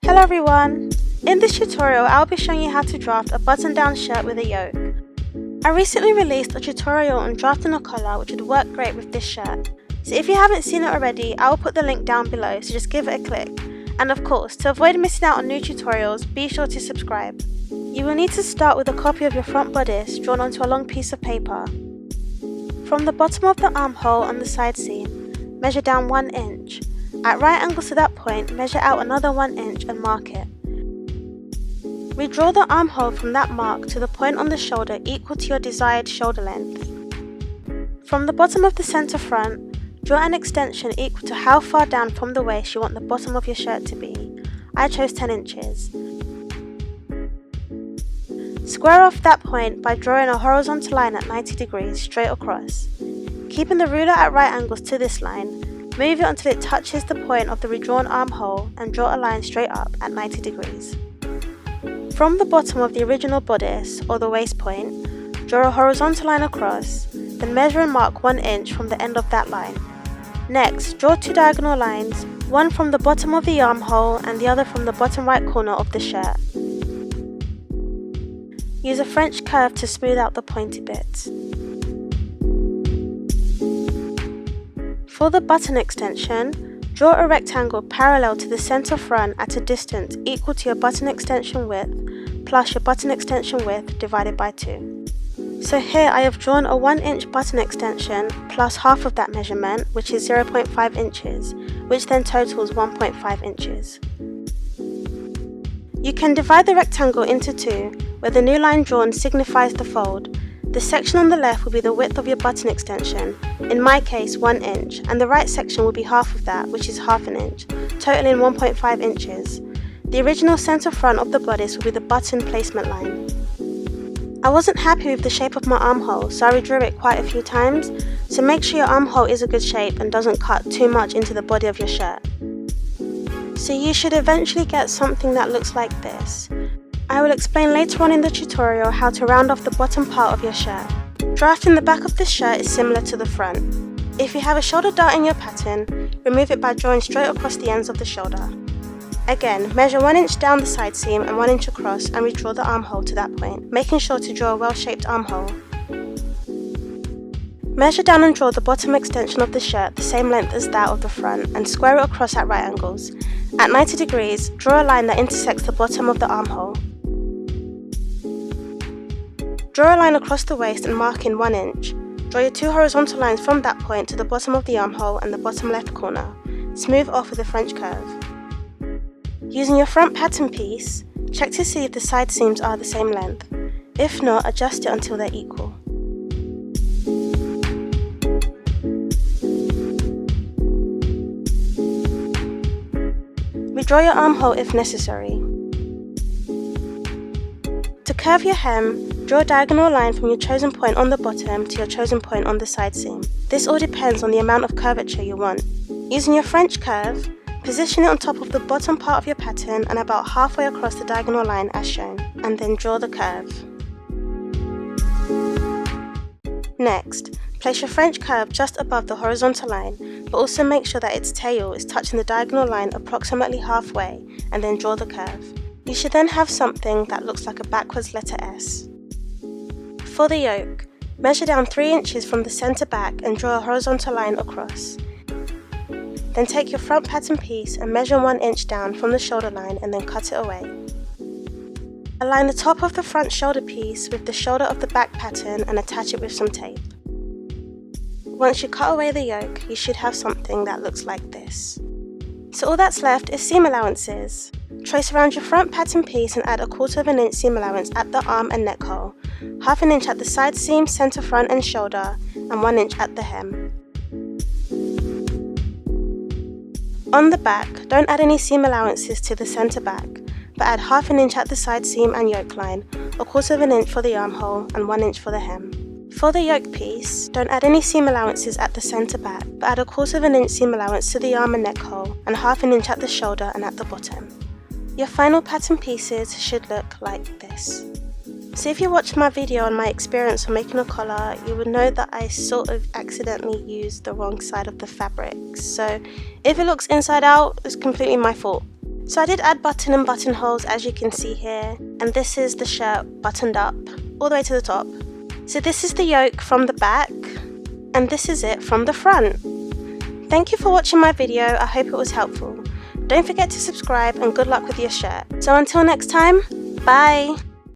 Hello everyone! In this tutorial I'll be showing you how to draft a button-down shirt with a yoke. I recently released a tutorial on drafting a collar which would work great with this shirt. So if you haven't seen it already, I will put the link down below, so just give it a click. And of course, to avoid missing out on new tutorials, be sure to subscribe. You will need to start with a copy of your front bodice drawn onto a long piece of paper. From the bottom of the armhole on the side seam, measure down 1 inch. At right angles to that point, measure out another 1 inch and mark it. Redraw the armhole from that mark to the point on the shoulder equal to your desired shoulder length. From the bottom of the centre front, draw an extension equal to how far down from the waist you want the bottom of your shirt to be. I chose 10 inches. Square off that point by drawing a horizontal line at 90 degrees straight across. Keeping the ruler at right angles to this line, move it until it touches the point of the redrawn armhole and draw a line straight up at 90 degrees. From the bottom of the original bodice, or the waist point, draw a horizontal line across, then measure and mark 1 inch from the end of that line. Next, draw 2 diagonal lines, one from the bottom of the armhole and the other from the bottom right corner of the shirt. Use a French curve to smooth out the pointy bits. For the button extension, draw a rectangle parallel to the centre front at a distance equal to your button extension width plus your button extension width divided by 2. So here I have drawn a 1 inch button extension plus half of that measurement, which is 0.5 inches, which then totals 1.5 inches. You can divide the rectangle into 2, where the new line drawn signifies the fold. The section on the left will be the width of your button extension, in my case 1 inch, and the right section will be half of that, which is half an inch, totaling 1.5 inches. The original centre front of the bodice will be the button placement line. I wasn't happy with the shape of my armhole, so I redrew it quite a few times, so make sure your armhole is a good shape and doesn't cut too much into the body of your shirt. So you should eventually get something that looks like this. I will explain later on in the tutorial how to round off the bottom part of your shirt. Drafting the back of the shirt is similar to the front. If you have a shoulder dart in your pattern, remove it by drawing straight across the ends of the shoulder. Again, measure 1 inch down the side seam and 1 inch across and redraw the armhole to that point, making sure to draw a well-shaped armhole. Measure down and draw the bottom extension of the shirt the same length as that of the front and square it across at right angles. At 90 degrees, draw a line that intersects the bottom of the armhole. Draw a line across the waist and mark in 1 inch. Draw your 2 horizontal lines from that point to the bottom of the armhole and the bottom left corner. Smooth off with a French curve. Using your front pattern piece, check to see if the side seams are the same length. If not, adjust it until they're equal. Redraw your armhole if necessary. To curve your hem, draw a diagonal line from your chosen point on the bottom to your chosen point on the side seam. This all depends on the amount of curvature you want. Using your French curve, position it on top of the bottom part of your pattern and about halfway across the diagonal line as shown, and then draw the curve. Next, place your French curve just above the horizontal line, but also make sure that its tail is touching the diagonal line approximately halfway, and then draw the curve. You should then have something that looks like a backwards letter S. For the yoke, measure down 3 inches from the centre back and draw a horizontal line across. Then take your front pattern piece and measure 1 inch down from the shoulder line and then cut it away. Align the top of the front shoulder piece with the shoulder of the back pattern and attach it with some tape. Once you cut away the yoke, you should have something that looks like this. So all that's left is seam allowances. Trace around your front pattern piece and add 1/4 inch seam allowance at the arm and neck hole, 1/2 inch at the side seam, centre front and shoulder, and 1 inch at the hem. On the back, don't add any seam allowances to the centre back, but add 1/2 inch at the side seam and yoke line, 1/4 inch for the armhole and 1 inch for the hem. For the yoke piece, don't add any seam allowances at the centre back, but add 1/4 inch seam allowance to the arm and neck hole and 1/2 inch at the shoulder and at the bottom. Your final pattern pieces should look like this. So if you watched my video on my experience on making a collar, you would know that I sort of accidentally used the wrong side of the fabric. So if it looks inside out, it's completely my fault. So I did add button and buttonholes, as you can see here, and this is the shirt buttoned up all the way to the top. So this is the yoke from the back, and this is it from the front. Thank you for watching my video, I hope it was helpful. Don't forget to subscribe and good luck with your shirt. So until next time, bye!